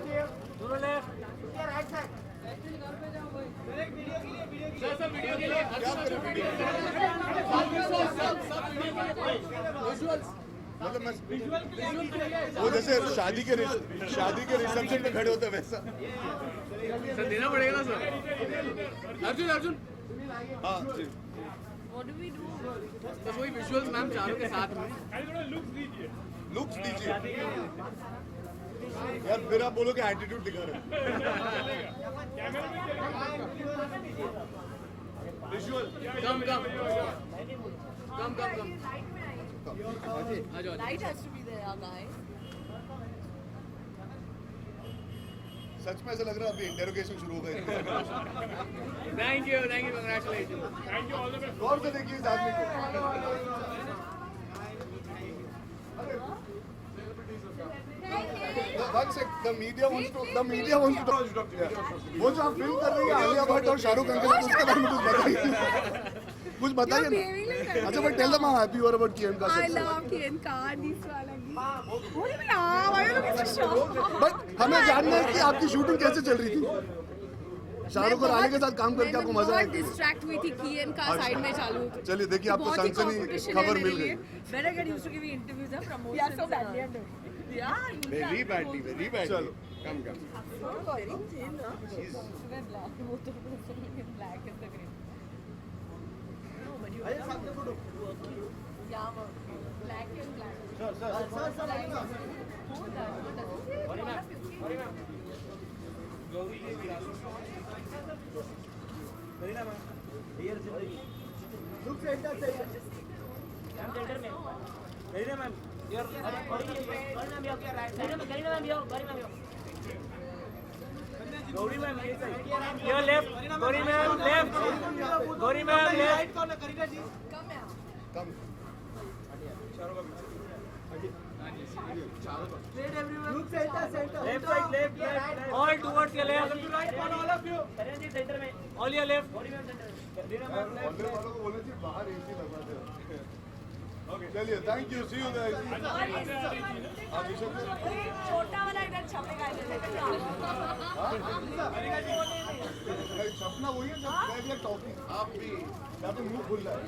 दोनों left right side सब video के लिए मतलब मैं वो जैसे शादी के रिसेप्शन में खड़े होते वैसा सर देना पड़ेगा ना सर। अर्जुन अर्जुन हाँ जी What do we do? बस वही विजुअल्स मैम चारों के साथ में। लुक्स दीजिए यार, फिर आप बोलो कि एटीट्यूड दिखा रहे विजुअल कम कम कम कम कम आ जाओ। Light has to be there, guys. सच में ऐसा लग रहा है अभी इंटेरोगेशन शुरू हो गई। Thank you congratulation. गौर से देखिए इस आदमी को। One sec, the media wants to वो जो आप फिल्म कर रही है आलिया भट्ट और शाहरुख अंकल, उसके बारे में कुछ बताइए ना। अच्छा but tell them how happy you are about KM का I success. love Kian Khan. This one. What do you mean? Why are you looking so shocked? But हमें जानना है कि आपकी शूटिंग कैसे चल रही थी। शाहरुख और आलिया के साथ काम करके आपको मजा आया? डिस्ट्रैक्ट हुई थी कियन का साइड में चालू। चलिए देखिए आपको सनसनी खबर मिल गई। Better get used to giving interviews and promotions. Yeah, so badly I'm doing. Yeah, Very badly. चलो कम कम Very thin, huh? She's black. Both of us are black and the green. No, but you. Yeah, black and black. Sir. Who that? Look centre में Kareena ma'am your Kareena ma'am your right side में Kareena ma'am your Gauri ma'am your left Gauri ma'am left right corner Kareena ji come look centre left side left all towards your left right corner all of you Kareena ji centre में all your left Gauri ma'am centre Kareena ma'am वालों को बोलना चाहिए बाहर AC लगा दे। Okay चलिए thank you C you guys. छोटा वाला इधर छपेगा सपना वही है जब मैं टॉकिंग आप भी यहाँ पे मुंह खुल रहा है।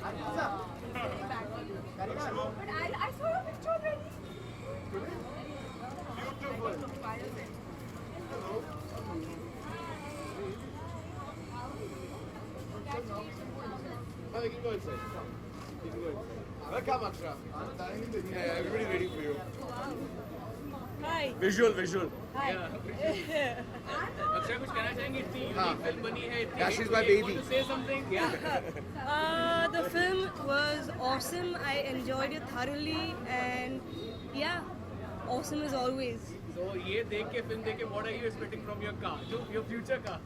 But I saw your picture already. Oh, you can go inside. You can go inside. Welcome, Aksha. Yeah, everybody's waiting for you. Hi. Visual. Hi. Akshay कुछ कहना चाहेंगे? इतनी यूनिक फिल्म बनी है। Yeah, she's my baby. Want to say something? Yeah. The film was awesome. I enjoyed it thoroughly, and yeah, awesome as always. So ये देख के film देख के what are you expecting from your car? Your future car?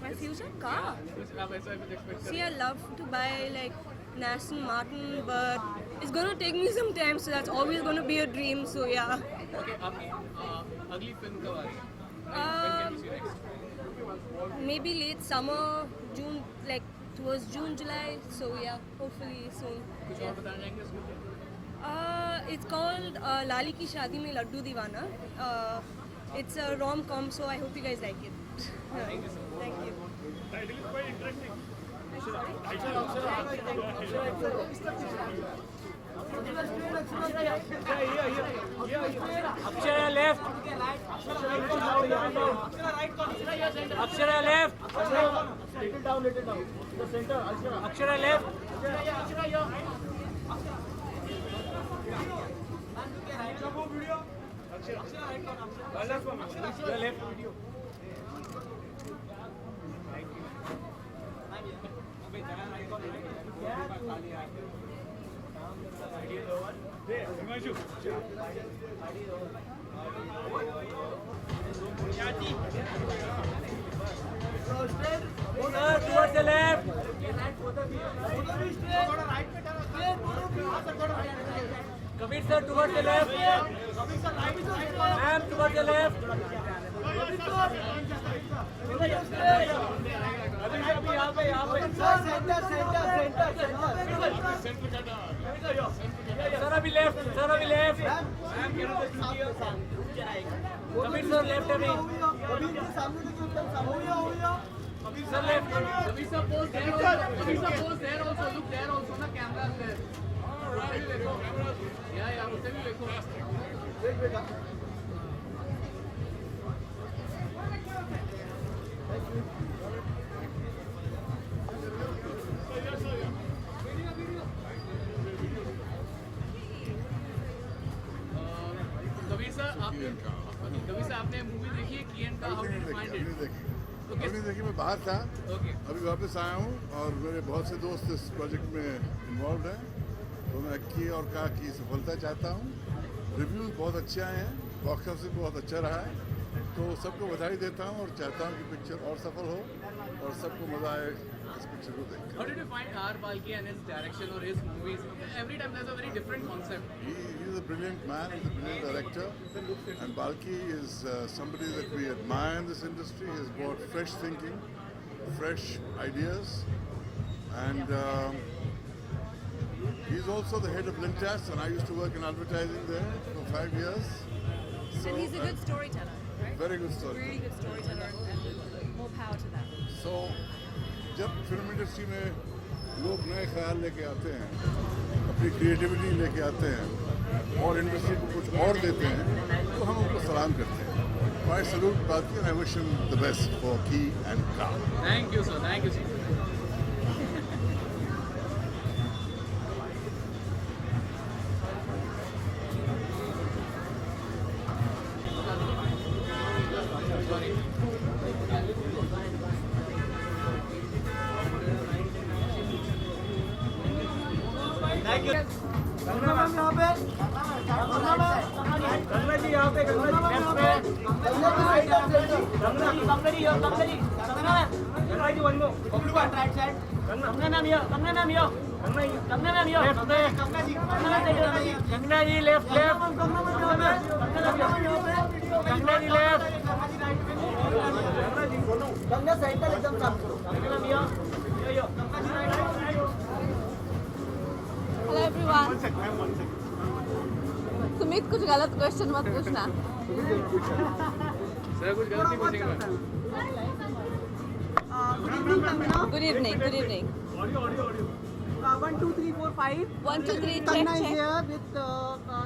My future car. कुछ आप ऐसा कुछ expect कर See, I love to buy like an Aston Martin, but it's gonna take me some time, so that's always gonna be a dream. So yeah. Okay, आपकी अगली film कब आ रही है? When can we see next? Maybe late summer, June, like towards June, July. So yeah, hopefully soon. कुछ और बताना चाहेंगे उसके ऊपर? It's called Lali Ki Shaadi Mein Laddu Deewana. It's a rom-com, so I hope you guys like it. Thank you so much. Thank you. Akshara left Akshara left Akshara left towards the left. Kabir sir towards the left. Ma'am towards the left. Sir अभी left. Sir अभी left. Kabir sir left अभी. Sir, left. Kavisa pose there also. Kavisa pose there also. Look there also. Na camera is there. उससे भी देखो. Yeah, उससे भी देखो. कविसा आपने मूवी देखी है कियन का? How did you find it? अभी देखिए मैं बाहर था, ओके. अभी वापस आया हूँ और मेरे बहुत से दोस्त इस प्रोजेक्ट में इन्वॉल्व हैं, तो मैं की और का की सफलता चाहता हूँ. रिव्यूज़ बहुत अच्छे आए हैं, बॉक्स ऑफिस बहुत अच्छा रहा है, तो सबको बधाई देता हूँ और चाहता हूँ कि पिक्चर और सफल हो और सबको मज़ा आए इस पिक्चर को देख. How did you find R. Balki and his direction or his movies? Every time there's a very different concept. He's a brilliant man, he's a brilliant director, and Balki is somebody that we admire in this industry. He's brought fresh thinking, fresh ideas, and he's also the head of Lintas, and I used to work in advertising there for 5 years. So, And he's a good storyteller, right? very good story. Really good storyteller, and more power to that. So, जब film industry में लोग नए ख्याल लेके आते हैं, अपनी creativity लेके आते हैं और इंडस्ट्री को कुछ और देते हैं, तो हम उनको सलाम करते हैं. I salute Balki and I wish him the best for Ki and Ka. Thank you, sir. Thank you, sir. Thank you. Kangana ma'am यहाँ पे. कंगना जी यहाँ पे. कंगना जी लेफ्ट पे. Kangana ji here. Kangana ji one more. Kangana ma'am here. Kangana ma'am here. Left पे. Kangana ji left. Kangana ji left. Kangana side का एकदम काम करो. Kangana ma'am here. Hello everyone. Sumit कुछ गलत क्वेश्चन मत पूछना. सर कुछ गलत नहीं पूछेंगे मैं. Good evening. Good evening. 1, 2, 3, 4, 5. 1, 2, 3, Kanna is check. here with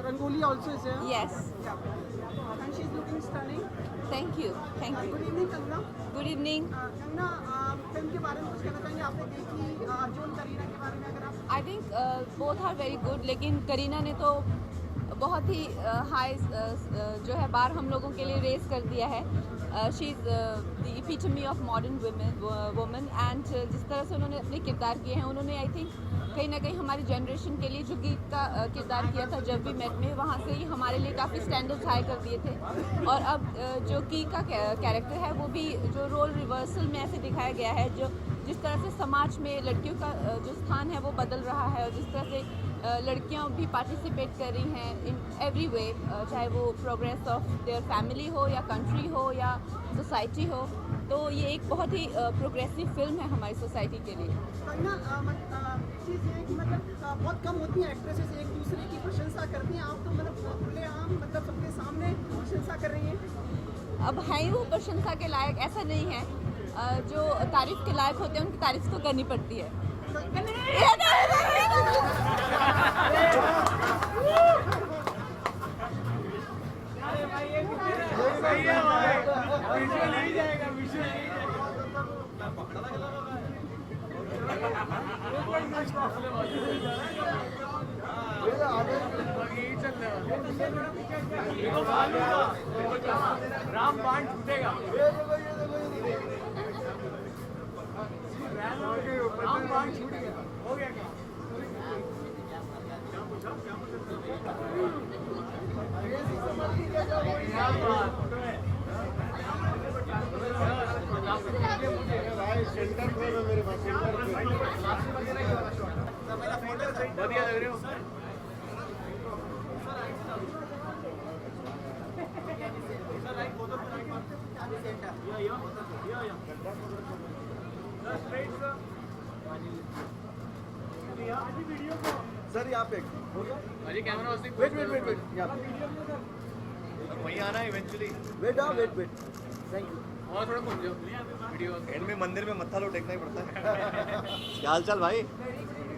Rangoli also is here. Yes. And she's looking stunning. Thank you. Thank Good you. evening, Kanna. Good evening. Kanna, film के बारे में कुछ कहना चाहेंगे? आपने देखी अर्जुन करीना के बारे में अगर आप I think both are very good. लेकिन करीना ने तो बहुत ही हाई जो है बार हम लोगों के लिए रेस कर दिया है. She is the epitome of modern women and जिस तरह से उन्होंने अपने किरदार किए हैं, उन्होंने आई थिंक कहीं ना कहीं हमारी जनरेशन के लिए जो गीत का किरदार किया था जब भी मेट में, वहाँ से ही हमारे लिए काफ़ी स्टैंडर्ड्स हाई कर दिए थे. और अब जो की का कैरेक्टर है वो भी जो रोल रिवर्सल में ऐसे दिखाया गया है, जो जिस तरह से समाज में लड़कियों का जो स्थान है वो बदल रहा है और जिस तरह से लड़कियां भी पार्टिसिपेट कर रही हैं इन एवरी वे, चाहे वो प्रोग्रेस ऑफ देयर फैमिली हो या कंट्री हो या सोसाइटी हो. तो ये एक बहुत ही प्रोग्रेसिव फिल्म है हमारी सोसाइटी के लिए. कंगना, चीज़ ये है कि मतलब बहुत कम होती हैं एक्ट्रेसेस एक दूसरे की प्रशंसा करती हैं. आप तो मतलब खुलेआम मतलब सबके सामने प्रशंसा कर रही हैं. अब है ही वो प्रशंसा के लायक, ऐसा नहीं है. जो तारीफ के लायक होते हैं उनकी तारीफ तो करनी पड़ती है. राम बाण छूटेगा. राम बाण छूट गया. हो गया क्या? बढ़िया लग रहे हो. सर यहाँ पे अजय कैमरा वेट यहाँ पे वहीं आना इवेंचुअली. वेट. और थोड़ा घूम जाओ वीडियो एंड में मंदिर में मत्था तो टेकना ही पड़ता है। क्या हाल चाल भाई?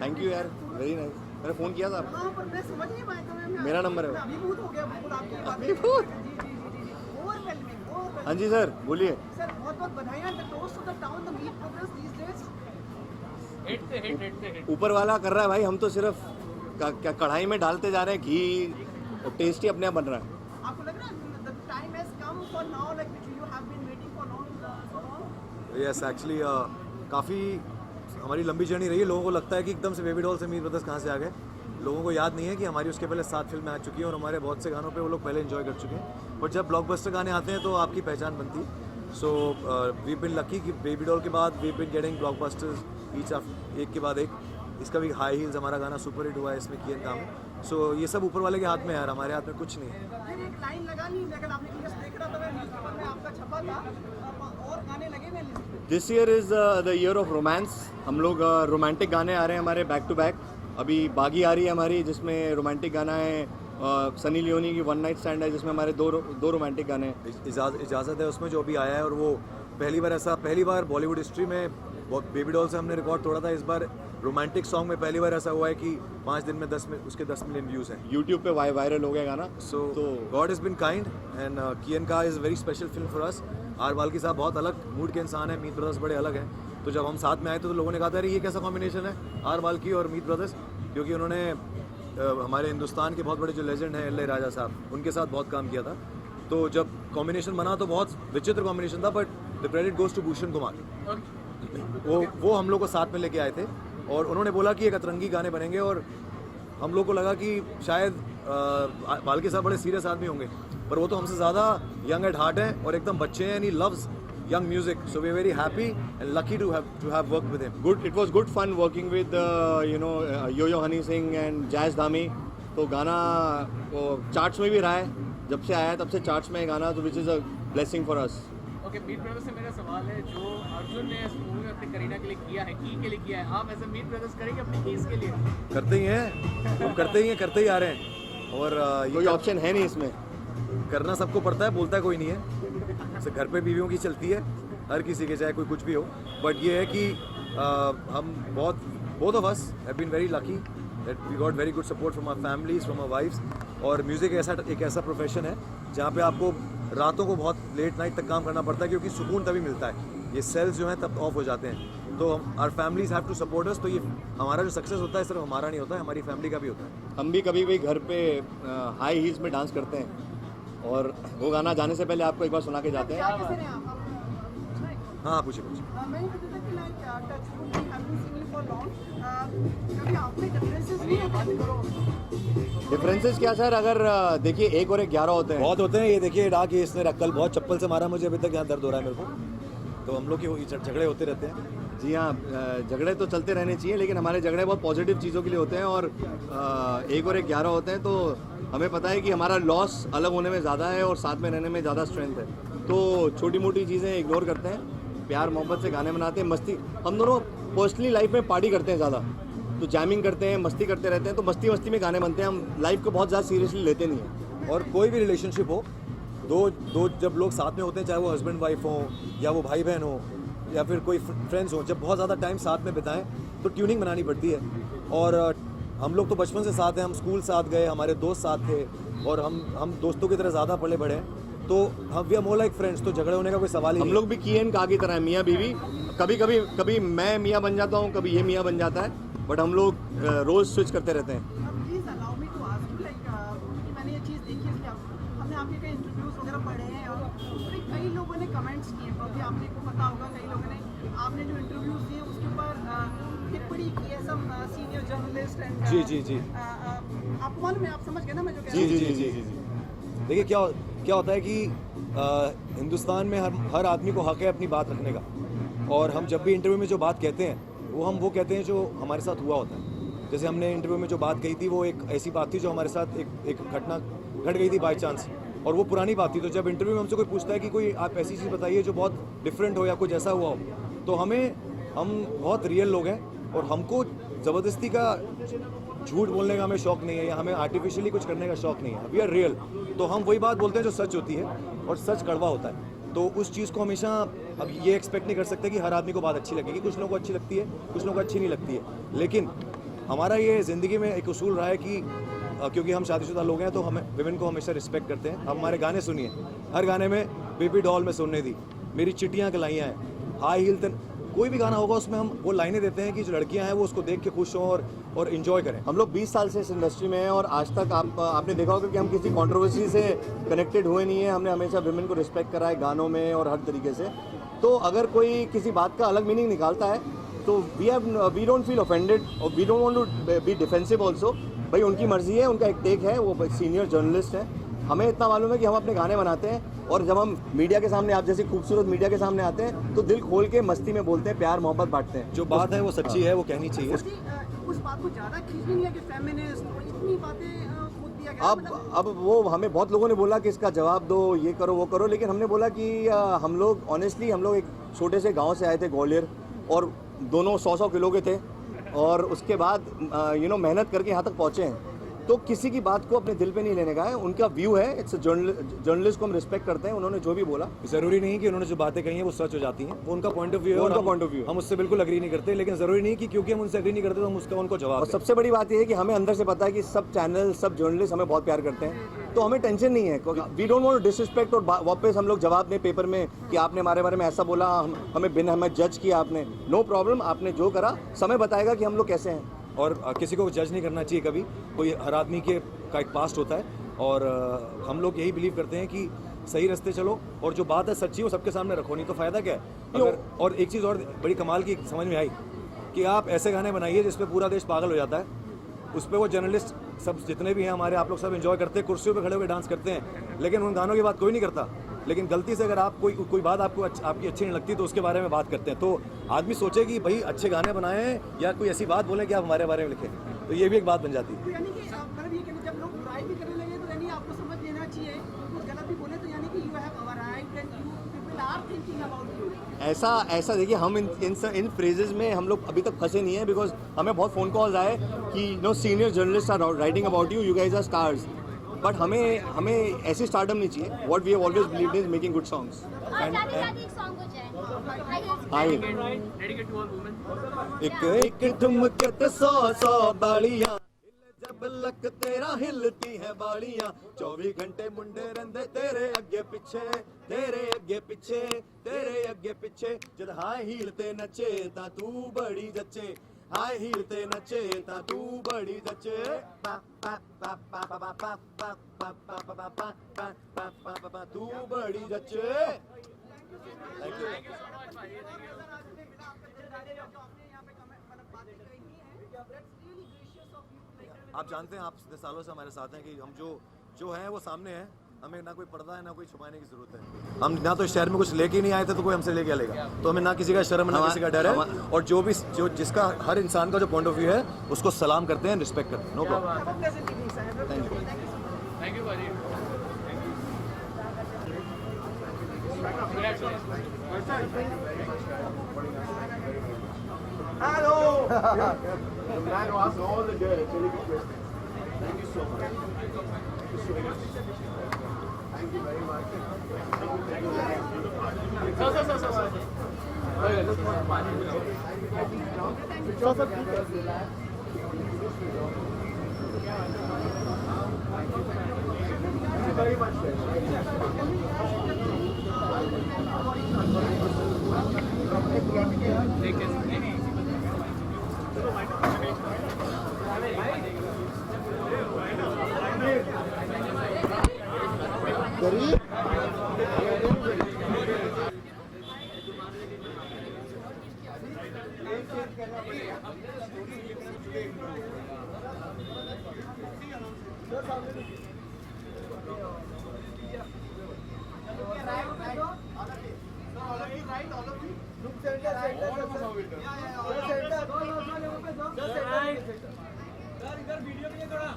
थैंक यू यार, वेरी नाइस। मैंने फ़ोन किया था आपको। हाँ पर मैं समझ नहीं पाया तो मैं मेरा नंबर है वो। अभिभूत हो गया बिल्कुल आपकी बात अभिभूत? ओवरवेलमिंग। हाँ जी सर, बोलिए। सर बहुत बहुत बधाइयाँ the toast to the town the Meet progress these days. Hit ऊपर वाला कर रहा है भाई, हम तो सिर्फ क्या कढ़ाई में डालते जा रहे हैं घी, टेस्टी अपने आप बन रहा है। आपको लग रहा है the time has come for now like which you have been waiting for long so long? Yes actually काफ़ी हमारी लंबी जर्नी रही है। लोगों को लगता है कि एकदम से बेबी डॉल से मीर ब्रदर्स कहाँ से आ गए। लोगों को याद नहीं है कि हमारी उसके पहले 7 फिल्में आ चुकी हैं और हमारे बहुत से गानों पे वो लोग पहले एंजॉय कर चुके हैं। बट जब ब्लॉकबस्टर गाने आते हैं तो आपकी पहचान बनती है। सो वी बिन लकी कि बेबी डॉल के बाद we been getting blockbusters each एक के बाद एक। इसका भी हाई हील्स हमारा गाना सुपर हिट हुआ है, इसमें किए काम है। सो ये सब ऊपर वाले के हाथ में है यार, हमारे हाथ में कुछ नहीं है। फिर एक लाइन लगा ली, अगर आपने न्यूज़ देख रहा था मैं न्यूज़पेपर में आपका छपा था और गाने लगे हुए हैं। This year is the year of romance. हम लोग रोमांटिक गाने आ रहे हैं हमारे बैक टू बैक। अभी बागी आ रही है हमारी, जिसमें रोमांटिक गाना है। सनी लियोनी की वन नाइट स्टैंड है, जिसमें हमारे दो रोमांटिक गाने हैं। इजाज़त है उसमें जो अभी आया है, और वो पहली बार बॉलीवुड हिस्ट्री में बेबी डॉल से हमने रिकॉर्ड तोड़ा था। इस बार रोमांटिक सॉन्ग में पहली बार ऐसा हुआ है कि 5 दिन में 10 मिलियन व्यूज़ हैं। यूट्यूब पे वायरल हो गया गाना। So God is been kind and Ki and Ka is very special film for us. R Balki साहब बहुत अलग मूड के इंसान है, मीत ब्रदर्स बड़े अलग हैं। तो जब हम साथ में आए तो लोगों ने कहा था अरे ये कैसा कॉम्बिनेशन है आर बाल्की और मीत ब्रदर्स, क्योंकि उन्होंने हमारे हिंदुस्तान के बहुत बड़े जो लेजेंड हैं एल राजा साहब, उनके साथ बहुत काम किया था। तो जब कॉम्बिनेशन बना तो बहुत विचित्र कॉम्बिनेशन था, but the credit goes to Bhushan Kumar. वो हम लोग को साथ में लेके आए थे और उन्होंने बोला कि एक अतरंगी गाने बनेंगे, और हम लोग को लगा कि शायद बाल्की साहब बड़े सीरियस आदमी होंगे, पर वो तो हमसे ज़्यादा यंग एट हार्ट हैं और एकदम बच्चे हैं, and he loves young music, so we're very happy and lucky to have worked with him. It was good fun working with Yo-Yo Honey Singh and Jazz Dhami. तो गाना वो charts में भी रहा है, जब से आया तब से चार्ट्स में गाना, तो which is a blessing for us. Okay, Meet brothers से मेरा सवाल है, जो अर्जुन ने इस मूवी में अपनी करीना के लिए किया है, की के लिए किया है, आप ऐसे मीट ब्रदर्स करेंगे अपनी कीस के लिए? करते ही हैं, हम करते ही आ रहे हैं, और कोई ऑप्शन है नहीं इसमें, करना सबको पड़ता है, बोलता है कोई नहीं है। जैसे घर पे बीवियों की चलती है, हर किसी के, चाहे कोई कुछ भी हो। बट ये है कि हम both of us have been very lucky that we got very good support from our families, from our wives. और म्यूज़िक एक ऐसा प्रोफेशन है जहाँ पे आपको रातों को बहुत लेट नाइट तक काम करना पड़ता है, क्योंकि सुकून तभी मिलता है। ये सेल्स जो हैं तब ऑफ हो जाते हैं, तो our families have to support us. तो ये हमारा जो सक्सेस होता है सिर्फ हमारा नहीं होता है, हमारी फैमिली का भी होता है। हम भी कभी घर पे हाई हील्स में डांस करते हैं, और वो गाना जाने से पहले आपको एक बार सुना के जाते हैं। क्या कैसे हैं आप? हाँ, पूछिए। मैं ये कहता था कि like touch wood be have been singing for long, कभी आपने डिफरेंसेस नहीं है? डिफरेंसेस क्या सर, अगर देखिए 1 और 1 11 होते हैं। बहुत होते हैं। ये देखिए डाक, ये इसने कल बहुत चप्पल से मारा मुझे, अभी तक यहाँ दर्द हो रहा है मेरे को। तो हम लोग के झगड़े होते रहते हैं। जी हाँ, झगड़े तो चलते रहने चाहिए, लेकिन हमारे झगड़े बहुत पॉजिटिव चीज़ों के लिए होते हैं, और 1 और 1 11 होते हैं। तो हमें पता है कि हमारा लॉस अलग होने में ज़्यादा है और साथ में रहने में ज़्यादा स्ट्रेंथ है। तो छोटी मोटी चीज़ें इग्नोर करते हैं, प्यार मोहब्बत से गाने बनाते हैं, मस्ती। हम दोनों पर्सनली लाइफ में पार्टी करते हैं ज़्यादा, तो जैमिंग करते हैं, मस्ती करते रहते हैं, तो मस्ती में गाने बनते हैं। हम लाइफ को बहुत ज़्यादा सीरियसली लेते नहीं हैं। और कोई भी रिलेशनशिप हो, दो जब लोग साथ में होते हैं, चाहे वो हस्बैंड वाइफ हो या वो भाई बहन हो या फिर कोई फ्रेंड्स हो, जब बहुत ज़्यादा टाइम साथ में बिताएं तो ट्यूनिंग बनानी पड़ती है। और हम लोग तो बचपन से साथ हैं, हम स्कूल साथ गए, हमारे दोस्त साथ थे, और हम दोस्तों की तरह ज़्यादा पले बढ़े हैं। तो हम we are more like friends, तो झगड़े होने का कोई सवाल ही नहीं। हम लोग भी कियन का की तरह है, मियाँ बीवी। कभी मैं मियाँ बन जाता हूँ, कभी ये मियाँ बन जाता है, बट हम लोग रोज़ स्विच करते रहते हैं। Please allow me to ask you like, कि मैंने ये चीज़ देखी है कि हमने आपके कई इंटरव्यूज वगैरह पढ़े हैं, और कई लोगों ने कमेंट्स किए, क्योंकि आपने को पता होगा कई लोगों ने आपने जो इंटरव्यूज दिए उसके ऊपर टिप्पणी की है, सब सीनियर जर्नलिस्ट एंड जी आपको मालूम है, आप समझ गए ना मैं जो कह रहा हूँ? जी। देखिए क्या होता है कि हिंदुस्तान में हर आदमी को हक है अपनी बात रखने का, और हम जब भी इंटरव्यू में जो बात कहते हैं वो कहते हैं जो हमारे साथ हुआ होता है। जैसे हमने इंटरव्यू में जो बात कही थी, वो एक ऐसी बात थी जो हमारे साथ एक घटना घट गई थी बाय चांस, और वो पुरानी बात थी। तो जब इंटरव्यू में हमसे कोई पूछता है कि कोई आप ऐसी चीज़ बताइए जो बहुत डिफरेंट हो या कुछ ऐसा हुआ हो, तो हम बहुत रियल लोग हैं, और हमको ज़बरदस्ती का झूठ बोलने का हमें शौक़ नहीं है, या हमें आर्टिफिशियली कुछ करने का शौक़ नहीं है। वी आर रियल, तो हम वही बात बोलते हैं जो सच होती है, और सच कड़वा होता है। तो उस चीज़ को हमेशा अब ये एक्सपेक्ट नहीं कर सकते कि हर आदमी को बात अच्छी लगेगी। कुछ लोगों को अच्छी लगती है, कुछ लोगों को अच्छी नहीं लगती है। लेकिन हमारा ये ज़िंदगी में एक उसूल रहा है कि क्योंकि हम शादीशुदा लोग हैं तो हमें विमेन को हमेशा रिस्पेक्ट करते हैं। अब हमारे गाने सुनिए, हर गाने में बेबी डॉल में सुनने दी, मेरी चिट्टियाँ कलाइयाँ हैं, हाई हील तन, कोई भी गाना होगा उसमें हम वो लाइनें देते हैं कि जो लड़कियां हैं वो उसको देख के खुश हों और इन्जॉय करें। हम लोग 20 साल से इस इंडस्ट्री में हैं और आज तक आपने देखा होगा कि हम किसी कंट्रोवर्सी से कनेक्टेड हुए नहीं है। हमने हमेशा विमेन को रिस्पेक्ट करा है गानों में और हर तरीके से। तो अगर कोई किसी बात का अलग मीनिंग निकालता है तो वी डोंट फील ऑफेंडेड और we don't want to be defensive also. भाई उनकी मर्जी है, उनका एक टेक है, वो सीनियर जर्नलिस्ट हैं। हमें इतना मालूम है कि हम अपने गाने बनाते हैं और जब हम मीडिया के सामने, आप जैसी खूबसूरत मीडिया के सामने आते हैं तो दिल खोल के मस्ती में बोलते हैं, प्यार मोहब्बत बांटते हैं। जो बात है वो सच्ची है, वो कहनी चाहिए। उस बात को ज़्यादा खींच नहीं लिया कि फेमिनिस्ट इतनी बातें खोद दिया गया। अब वो हमें बहुत लोगों ने बोला कि इसका जवाब दो, ये करो वो करो, लेकिन हमने बोला कि हम लोग ऑनेस्टली हम लोग एक छोटे से गाँव से आए थे ग्वालियर और दोनों 100 किलो के थे और उसके बाद मेहनत करके यहाँ तक पहुँचे हैं। तो किसी की बात को अपने दिल पे नहीं लेने का है, उनका व्यू है। इट्स जर्नलिस्ट को हम रिस्पेक्ट करते हैं, उन्होंने जो भी बोला। जरूरी नहीं कि उन्होंने जो बातें कही हैं वो सच हो जाती हैं, वो उनका पॉइंट ऑफ व्यू है, उनका पॉइंट ऑफ व्यू। हम उससे बिल्कुल अग्री नहीं करते, लेकिन जरूरी नहीं कि क्योंकि हम उनसे अग्री नहीं करते तो हम उसका उनको जवाब और दें। सबसे बड़ी बात यह है कि हमें अंदर से पता है कि सब चैनल, सब जर्नलिस्ट हमें बहुत प्यार करते हैं, तो हमें टेंशन नहीं है। We don't want to disrespect और वापस हम लोग जवाब दें पेपर में कि आपने हमारे बारे में ऐसा बोला, हमें बिना हमें जज किया आपने। नो प्रॉब्लम, आपने जो करा समय बताएगा कि हम लोग कैसे हैं। और किसी को जज नहीं करना चाहिए कभी, कोई हर आदमी का एक पास्ट होता है और हम लोग यही बिलीव करते हैं कि सही रास्ते चलो और जो बात है सच्ची वो सबके सामने रखो, नहीं तो फ़ायदा क्या है। अगर और एक चीज़ और बड़ी कमाल की समझ में आई कि आप ऐसे गाने बनाइए जिस पे पूरा देश पागल हो जाता है, उस पर वो जर्नलिस्ट सब जितने भी हैं हमारे, आप लोग सब एंजॉय करते हैं, कुर्सियों पे खड़े होकर डांस करते हैं, लेकिन उन गानों की बात कोई नहीं करता। लेकिन गलती से अगर आप कोई बात आपको आपकी अच्छी नहीं लगती तो उसके बारे में बात करते हैं। तो आदमी सोचे कि भाई अच्छे गाने बनाएं या कोई ऐसी बात बोलें कि आप हमारे बारे में लिखें, तो ये भी एक बात बन जाती है। तो यानी कि मतलब ये कहते जब लोग बुराई भी करने लगे तो यानी आपको समझ लेना चाहिए, कुछ गलत भी बोले तो यानी कि you have arrived and you people are thinking about you. ऐसा देखिए, हम इन फ्रेजेस में हम लोग अभी तक फंसे नहीं है, बिकॉज हमें बहुत फ़ोन कॉल्स आए कि senior journalist are writing about you, you guys are stars. But हमें ऐसी स्टारडम नहीं चाहिए। What we have always believed is making good songs. एक एक ठुमके ते 100 बालियां, जब लक तेरा हिलती है बालियां, 24 घंटे मुंडे रहंदे तेरे अगे पीछे, तेरे अगे पीछे, तेरे अगे पीछे। जद हाई हील ते नचे ता तू बड़ी जचे, हाई हील ते नचे ता तू बड़ी जचे। तू बड़ी जचे। Thank you. आप जानते हैं, आप इतने सालों से हमारे साथ हैं कि हम जो हैं वो सामने हैं, हमें ना कोई पर्दा है ना कोई छुपाने की जरूरत है। हम ना तो शहर में कुछ लेके नहीं आए थे तो कोई हमसे लेके लेगा, तो हमें ना किसी का शर्म ना किसी का डर है। और जो जिसका हर इंसान का जो पॉइंट ऑफ व्यू है उसको सलाम करते हैं, रिस्पेक्ट करते हैं। No problem. थैंक यू भाजी। Hello! The man who asked all the good, really good questions. Thank you so much. Thank you very much.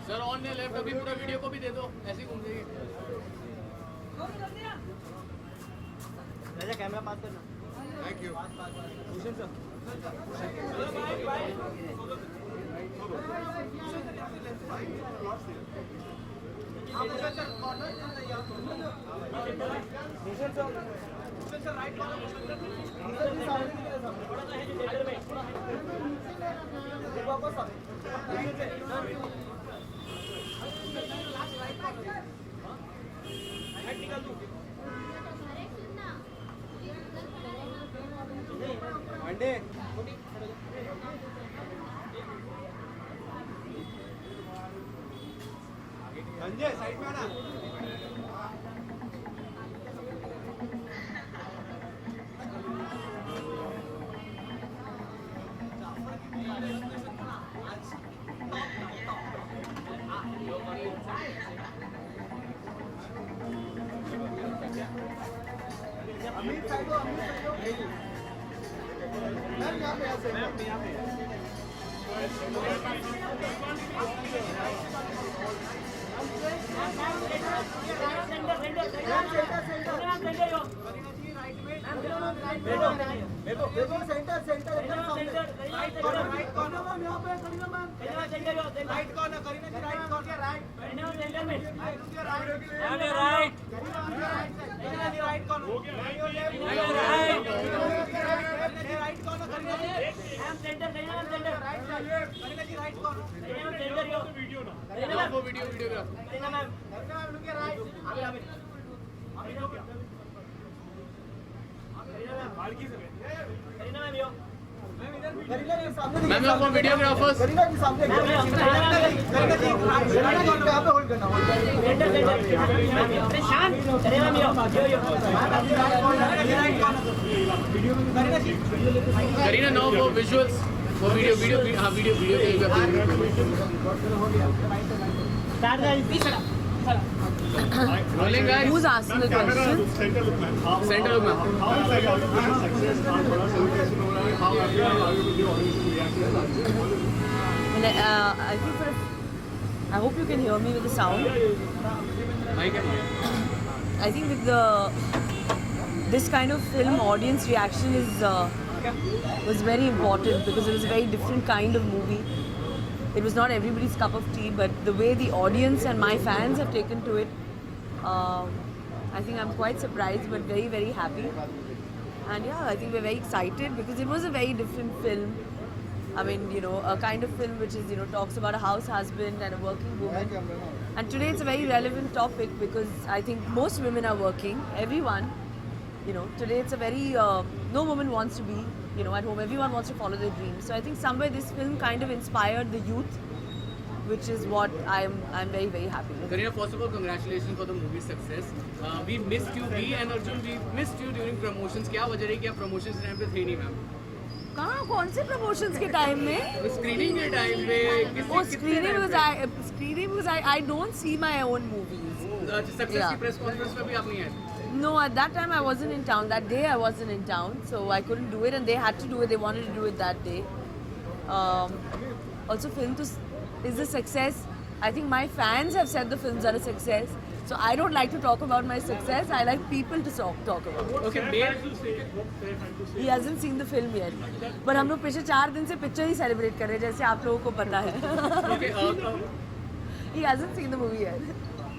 Sir on ने लेफ्ट, अभी पूरा वीडियो को भी दे दो, ऐसे घूम जाएगी। कैमरा पास करना। Thank you. Bhushan sir. Bhushan sir ma'am आपको वीडियोग्राफर्स करीना नो वो विजुअल्स वो वीडियो हाँ video rolling guys Who's asking the question? Centre look ma'am I think I hope you can hear me with the sound. Mic है I think with this kind of film, audience reaction was very important because it was a very different kind of movie. It was not everybody's cup of tea, but the way the audience and my fans have taken to it, I think I'm quite surprised but very, very happy. And yeah, I think we're very excited because it was a very different film. I mean, you know, a kind of film which is, you know, talks about a house husband and a working woman. And today it's a very relevant topic because I think most women are working, everyone. You know, today it's a very, no woman wants to be, you know, at home. Everyone wants to follow their dreams. So I think somewhere this film kind of inspired the youth, which is what I'm very, very happy with. Kareena, first of all, congratulations for the movie success. We missed you, we and Arjun, we missed you during promotions. क्या वजह रही कि आप promotions time पे थे नहीं ma'am? कहाँ कौन से promotions के time में? Screening के टाइम पे Oh, screening because I don't see my own movies. Success की प्रेस कॉन्फ्रेंस में भी आप नहीं आए? No, at that time I wasn't in town. That day I wasn't in town, so I couldn't do it, and they had to do it. They wanted to do it that day. Also, film is a success. I think my fans have said the films are a success. So I don't like to talk about my success. I like people to talk about it. Okay, main He hasn't seen the film yet. But हम लोग पिछले 4 दिन से picture ही celebrate कर रहे हैं, जैसे आप लोगों को पता है. okay, He hasn't seen the movie yet.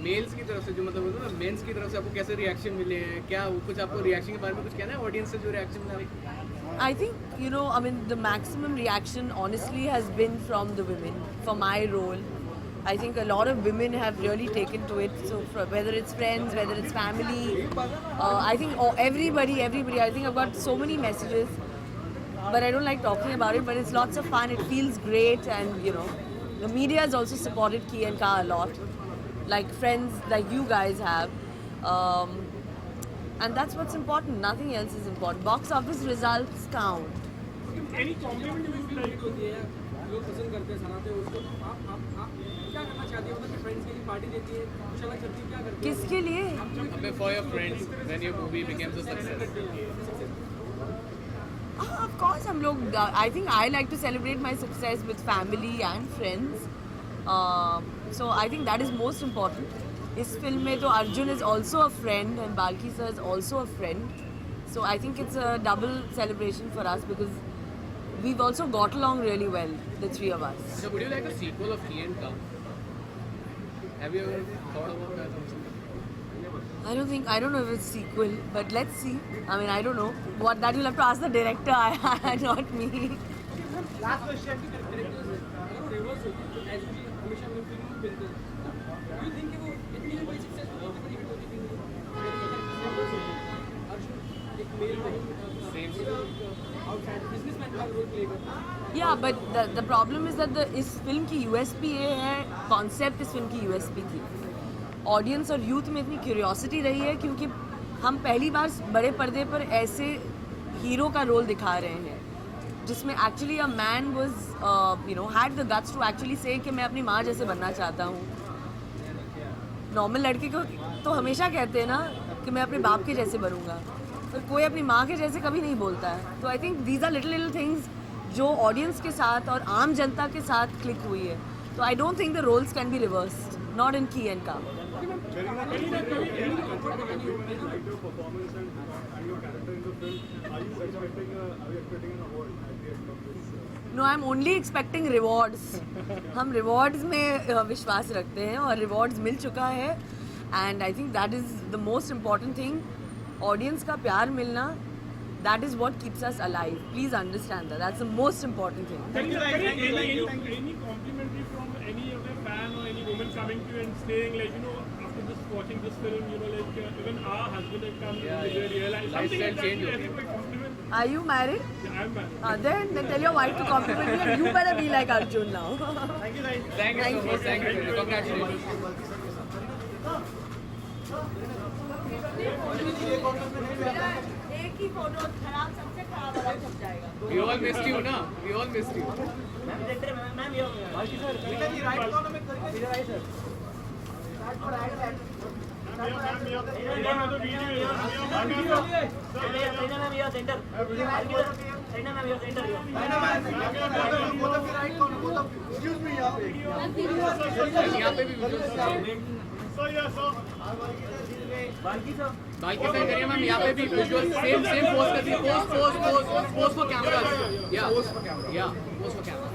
Males की तरफ से जो मतलब होता है ना, मेंस की तरफ से आपको कैसे रिएक्शन मिले हैं? क्या कुछ आपको रिएक्शन के बारे में कुछ कहना है ऑडियंस से जो रिएक्शन मिला है? I think, you know, I mean, the maximum reaction honestly has been from the women for my role. I think a lot of women have really taken to it. So whether it's friends, whether it's family, I think everybody. I think I've got so many messages, but I don't like talking about it. But it's lots of fun. It feels great, and you know, the media has also supported Ki and Ka a lot, like friends like you guys have. And that's what's important. Nothing else is important. Box office results count. Any compliment you feel like होती है, लोग पसंद करते हैं, सराहते हैं उसको. आप क्या करना चाहती हो? मतलब कि फ्रेंड्स के लिए पार्टी देती है, कुछ अलग करती है, क्या करती है? किसके लिए? For your friends, when your movie becomes a success. Of course, हम लोग. I think I like to celebrate my success with family and friends. So I think that is most important. इस फिल्म में तो Arjun is also a friend and Balki sir is also a friend. So I think it's a double celebration for us because we've also got along really well, the three of us. So would you like a sequel of Ki and Ka? Have you ever thought about that? I don't know if it's sequel, but let's see. I mean, I don't know. What that you'll have to ask the director, not me. Last question reverse होती है as भी हमेशा अपनी film में मिलते हैं you think कि वो इतनी बड़ी सक्सेस होती है अर्जुन एक मेल आउटसाइड बिजनेसमैन का रोल प्ले करता है Yeah, but the problem is that इस फिल्म की USP ये है, कॉन्सेप्ट इस फिल्म की USP थी. ऑडियंस और यूथ में इतनी क्यूरियोसिटी रही है क्योंकि हम पहली बार बड़े पर्दे पर ऐसे हीरो का रोल दिखा रहे हैं जिसमें actually a man was had the guts to actually say कि मैं अपनी माँ जैसे बनना चाहता हूँ. नॉर्मल लड़के को तो हमेशा कहते हैं ना कि मैं अपने बाप के जैसे बनूंगा, पर कोई अपनी माँ के जैसे कभी नहीं बोलता है. तो I think these are little things जो ऑडियंस के साथ और आम जनता के साथ क्लिक हुई है. तो I don't think the roles can be reversed, not in की एंड का. No, I'm only expecting rewards. हम rewards में विश्वास रखते हैं और rewards मिल चुका है. And I think that is the most important thing. Audience का प्यार मिलना, that is what keeps us alive. Please understand that. That's the most important thing. Any complimentary from any of the fan or any woman coming to you and saying like, after just watching this film, like even our husband has come to realize something like that. Like compliment. Are you married? Yeah, I'm married. Then tell your wife to compliment you and you better be like Arjun now. Thank you guys Thank you so much. Thank you. Congratulations. एक ही photo खराब, सबसे खराब वाला छप जाएगा. We all missed you, na? We all missed you. Ma'am centre ma'am ये बाकी sir बेटा जी राइट कॉर्नर में करके इधर आइए सर राइट फॉर राइट यहाँ पे भी बाकी साइड करिए मैम. यहाँ पे भी विजुअल सेम पोज कर दिए. Pose for camera. या pose for camera.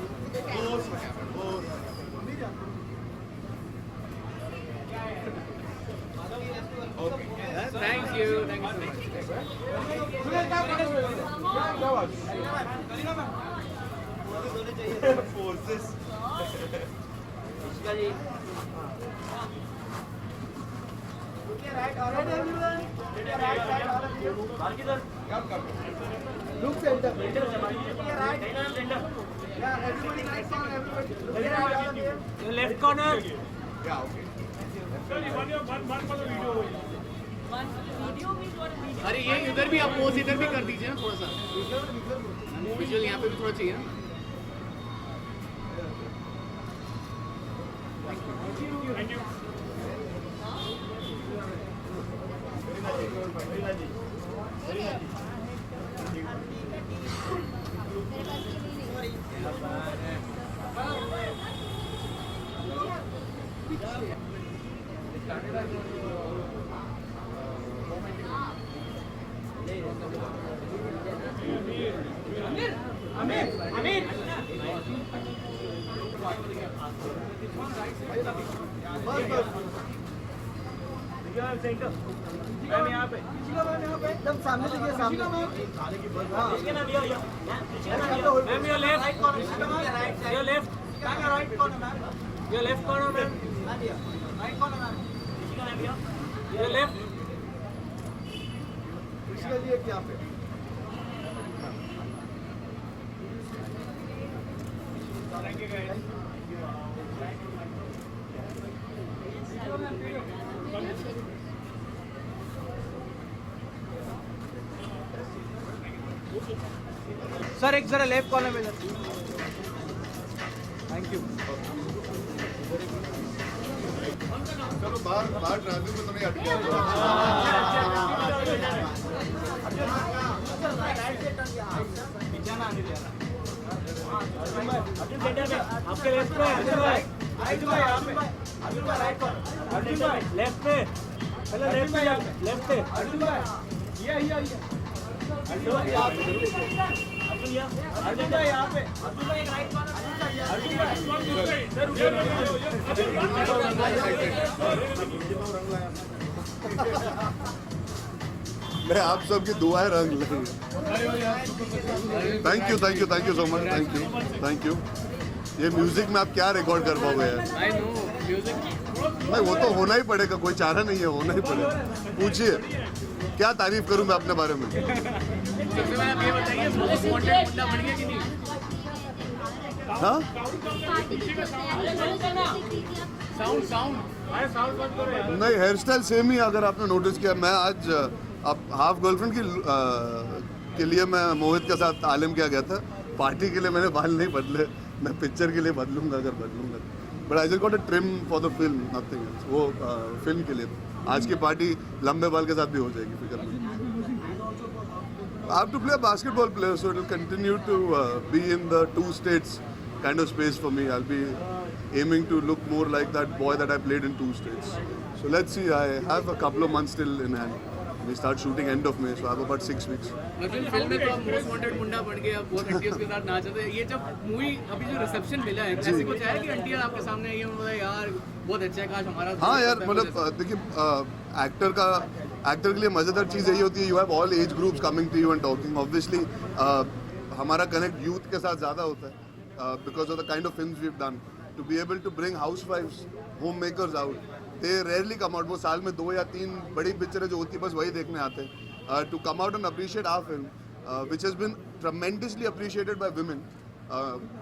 Thank you so much. Left corner अरे ये इधर भी आप पोज इधर भी कर दीजिए ना थोड़ा सा. विजुअल यहाँ पे भी थोड़ा चाहिए ना. Thank you. सेंटर मैम यहाँ पे एकदम सामने देखिए सामने ma'am your left your left right corner ma'am your left corner ma'am right corner ma'am your left यहाँ पे थैंक यू गाइस सर एक जरा लेफ्ट कॉर्नर में थैंक यू चलो बाहर ट्रैफिक में तो नहीं अटके आपके लेफ्ट पे अर्जुन भाई यहाँ पे अर्जुन भाई राइट पर अर्जुन भाई लेफ्ट पे पहले लेफ्ट पे लेफ्ट पे अर्जुन भाई ये अर्जुन भाई यहाँ पे अर्जुन भाई यहाँ पे अर्जुन भाई राइट अर्जुन भाई मैं आप सबकी दुआएं रंग लेंगे। Thank you so much, thank you. ये म्यूजिक में आप क्या रिकॉर्ड कर पाओगे यार? आई नो म्यूजिक नहीं, वो तो होना ही पड़ेगा, कोई चारा नहीं है, होना ही पड़ेगा। पूछिए क्या तारीफ करूं मैं अपने बारे में? सबसे पहले आप ये बताइए मोस्ट वांटेड मुद्दा बन गया कि नहीं? हाँ, साउंड नहीं, हेयर स्टाइल सेम ही अगर आपने नोटिस किया। मैं आज अब हाफ गर्लफ्रेंड के लिए मैं मोहित के साथ आलिम क्या गया था। पार्टी के लिए मैंने बाल नहीं बदले, मैं पिक्चर के लिए बदलूंगा अगर बदलूंगा। But I just got a trim for the film, nothing else. वो फिल्म के लिए आज की पार्टी लंबे बाल के साथ भी हो जाएगी, फिक्र नहीं। I have to play a basketball player, so it will continue to be in the two states kind of space for me. I'll be aiming to look more like that boy that I played in two states. So let's see. I have a couple of months still in hand. We start shooting end of May, so I have about 6 weeks. मतलब film में तो आप most wanted मुंडा बन गए, आप बहुत एंटीएस के साथ नाच रहे थे। ये जब मूवी अभी जो रिसेप्शन मिला है, ऐसे कुछ है कि एंटीएस आपके सामने ये उन्होंने यार बहुत अच्छा है, काश हमारा। हाँ यार, मतलब देखिए एक्टर के लिए मज़ेदार चीज़ यही होती है, you have all age groups coming to you and talking. Obviously हमारा कनेक्ट यूथ के साथ ज़्यादा होता है because of the kind of films we have done. To be able to bring हाउसवाइफ्स, homemakers out, they rarely come out. वो साल में 2 या 3 बड़ी पिक्चरें जो होती है बस वही देखने आते हैं। To come out and appreciate our film which has been tremendously appreciated by women.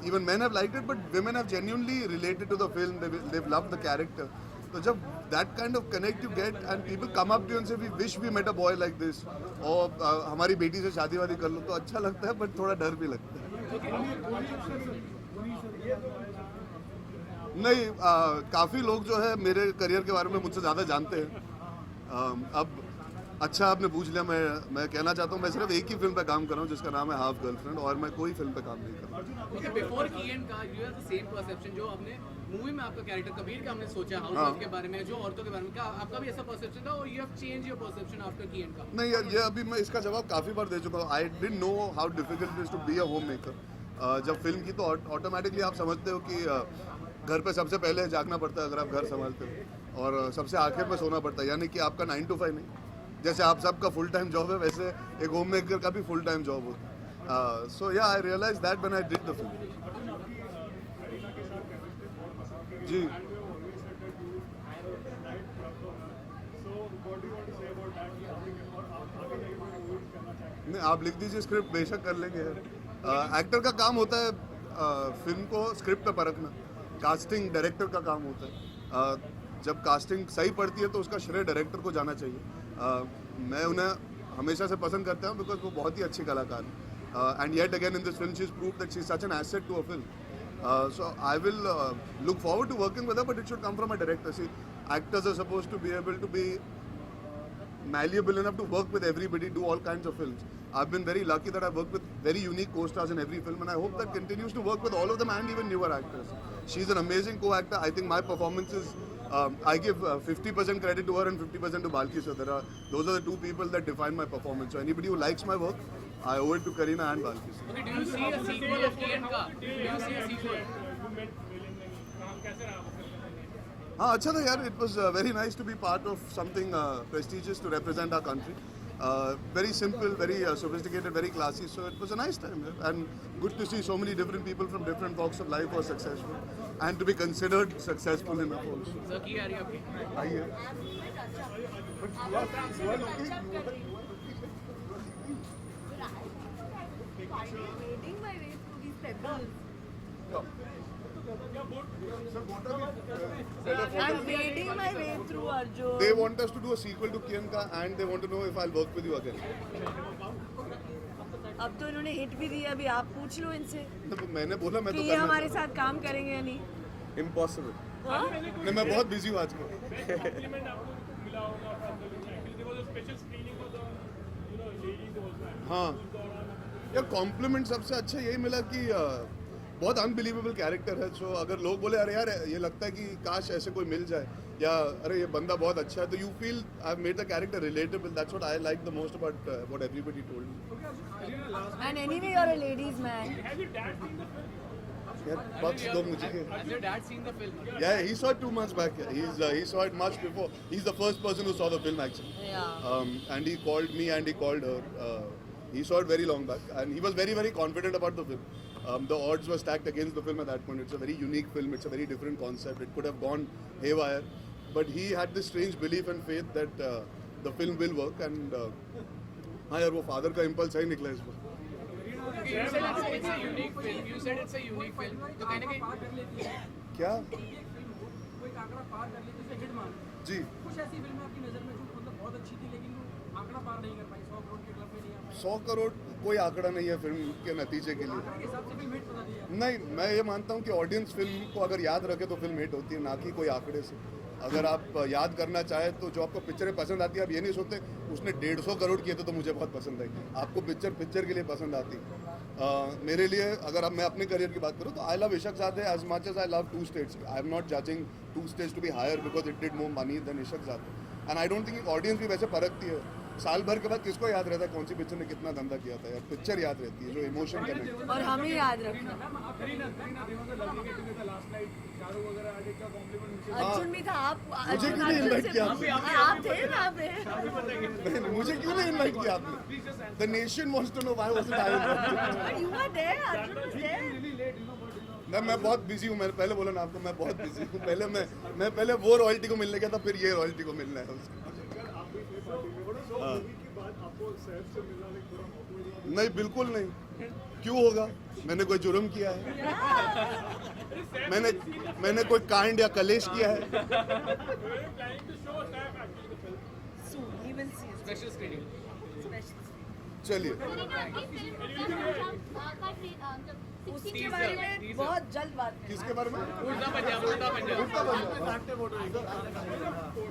Even men have liked it, but women have genuinely related to the film. They've loved the character. तो जब that kind of connect you get and people come up to you and say we wish we met a boy like this, और हमारी बेटी से शादी वादी कर लो, तो अच्छा लगता है, बट थोड़ा डर भी लगता है। नहीं, काफ़ी लोग जो है मेरे करियर के बारे में मुझसे ज़्यादा जानते हैं। अब अच्छा आपने पूछ लिया। मैं कहना चाहता हूँ मैं सिर्फ एक ही फिल्म पे काम कर रहा हूँ जिसका नाम है हाफ गर्लफ्रेंड, और मैं कोई फिल्म पे काम नहीं कर रहा। ओके, बिफोर कीएन का you have the same perception जो आपने मूवी में आपका कैरेक्टर कबीर का हमने सोचा हाउस के बारे में, जो औरतों के बारे में, क्या आपका भी ऐसा परसेप्शन था और you have change your perception after Ki and Ka? नहीं यार, ये अभी मैं इसका जवाब काफ़ी बार दे चुका हूँ। I didn't know how difficult it is to be a home maker. जब फिल्म की तो ऑटोमेटिकली आप समझते हो कि घर पे सबसे पहले जागना पड़ता है अगर आप घर संभालते हो, और सबसे आखिर में सोना पड़ता है। यानी कि आपका 9 to 5 नहीं, जैसे आप सबका फुल टाइम जॉब है वैसे एक होम मेकर का भी फुल टाइम जॉब होता है। So yeah I realise that when I did the film. जी, नहीं आप लिख दीजिए स्क्रिप्ट, बेशक कर लेंगे। एक्टर का काम होता है फिल्म को स्क्रिप्ट पे परखना, कास्टिंग डायरेक्टर का काम होता है। जब कास्टिंग सही पड़ती है तो उसका श्रेय डायरेक्टर को जाना चाहिए। मैं उन्हें हमेशा से पसंद करता हूँ बिकॉज वो बहुत ही अच्छी कलाकार है। And yet again in this film she is proved that she is such an asset to a film. So I will look forward to working with her, but it should come from a director. See, actors are supposed to be able to be malleable enough to work with everybody, do all kinds of films. I've been very lucky that I've worked with very unique co-stars in every film, and I hope that continues to work with all of them and even newer actors. She's an amazing co-actor. I think my performance is, I give 50% credit to her and 50% to Balki. So those are the two people that define my performance. So anybody who likes my work, I owe it to Kareena and Balki. Okay, do you see a sequel of Kian Ka? Do you see a sequel? हाँ, अच्छा था यार. It was very nice to be part of something prestigious to represent our country. Very simple, very sophisticated, very classy. So it was a nice time, and good to see so many different people from different walks of life were successful, and to be considered successful enough also. Sir, की आ रही है आपकी? आइए. Wading my way through these pebbles. I'm wading my way through Arjun. They want us to do a sequel to Kian Ka, and they want to know if I'll work with you again. अब तो इन्होंने hit भी दिया, अभी आप पूछ लो इनसे तो मैंने बोला मैं कि तो ये हमारे साथ काम करेंगे या नहीं. इम्पॉसिबल. हाँ? नहीं, मैं बहुत बिजी हूँ आजकल. Compliment आपको मिला होगा from the film. Actually, there was a special screening for the, ladies also. हाँ यार, कॉम्प्लीमेंट सबसे अच्छा यही मिला कि बहुत अनबिलीवेबल कैरेक्टर है. सो अगर लोग बोले अरे यार ये लगता है कि काश ऐसे कोई मिल जाए, या अरे ये बंदा बहुत अच्छा है, तो you feel I have made the character relatable. That's what I like the most about what everybody told me. And anyway, you're a ladies' man. Has your dad seen the film? यार बख्श दो मुझे. Has your dad seen the film? Yeah, he saw it 2 months back. He saw it much before. He's the first person who saw the film actually. Yeah. And he called me and he called her. He saw it very long back, and he was very, very confident about the film. The odds were stacked against the film at that point. It's a very unique film. It's a very different concept. It could have gone haywire, but he had this strange belief and faith that the film will work. And हाँ यार वो father का impulse सही निकला इसमें. Okay, you said it's a unique film. You said it's a unique film. तो कहीं ना कहीं क्या? कोई आंकड़ा पार कर लेती है हिट मान. जी. कुछ ऐसी फिल्में आपकी नज़र में जो मतलब बहुत अच्छी थी लेकिन वो आंकड़ा पार नहीं कर पाई, 100 करोड़ के क्लब में नहीं आ पाई. 100 करोड़ कोई आंकड़ा नहीं है फिल्म के नतीजे के लिए. के हिसाब से फिल्म हिट बता दी है. नहीं, मैं ये मानता हूँ कि ऑडियंस फिल्म को अगर याद रखे तो फिल्म हिट होती है, ना कि कोई आंकड़े से. अगर आप याद करना चाहे तो जो आपको पिक्चरें पसंद आती है, आप ये नहीं सोचते उसने 150 करोड़ किए थे तो मुझे बहुत पसंद आई. आपको पिक्चर के लिए पसंद आती. मेरे लिए अगर अब मैं अपने करियर की बात करूँ तो I love Ishaqzaade as much as I love 2 States. I am not judging 2 States to be higher because it did more money than Ishaqzaade. And I don't think audience भी वैसे परखती है. साल भर के बाद किसको याद रहता है कौन सी पिक्चर ने कितना धंधा किया था? यार पिक्चर याद रहती है जो इमोशन कनेक्ट. और हमें याद रखना. अर्जुन भी था. आप मुझे क्यों नहीं इन्वाइट किया आपने? आप थे वहाँ पे. नहीं, मुझे क्यों नहीं इन्वाइट किया आपने? The nation wants to know why wasn't I invited. You were there. Arjun was there. मैं बहुत बिजी हूँ. मैंने पहले बोला ना आपको, मैं बहुत बिजी हूँ. मैं पहले वो रॉयल्टी को मिलने गया था, फिर ये रॉयल्टी को मिलना है उसको. नहीं, बिल्कुल नहीं. क्यों होगा? मैंने कोई जुर्म किया है? मैंने कोई कांड या कलेश किया है? Soon. We will see. special screening. Special. चलिए. उसके बारे में बहुत जल्द बात करेंगे. किसके बारे में? उल्टा पंजाब.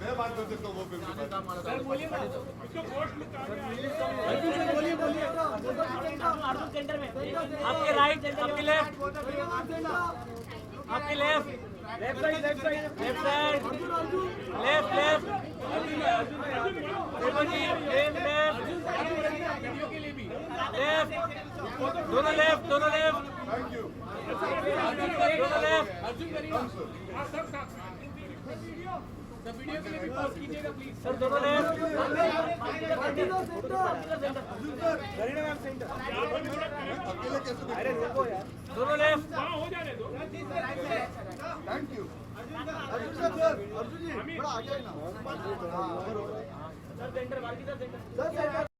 मैं बात कर सकता हूँ वो फिल्म के बारे में. आपके राइट, आपके लेफ्ट, आपके left, left side, left side, left side, left left, left left, दोनों लेफ्ट, दोनों लेफ्ट, थैंक यू. दोनों लेफ्ट. The video के लिए भी pause कीजिएगा please. सर दोनों लेफ्ट. अकेले कैसे? दोनों left. Thank you. Arjun ji थोड़ा आगे ना.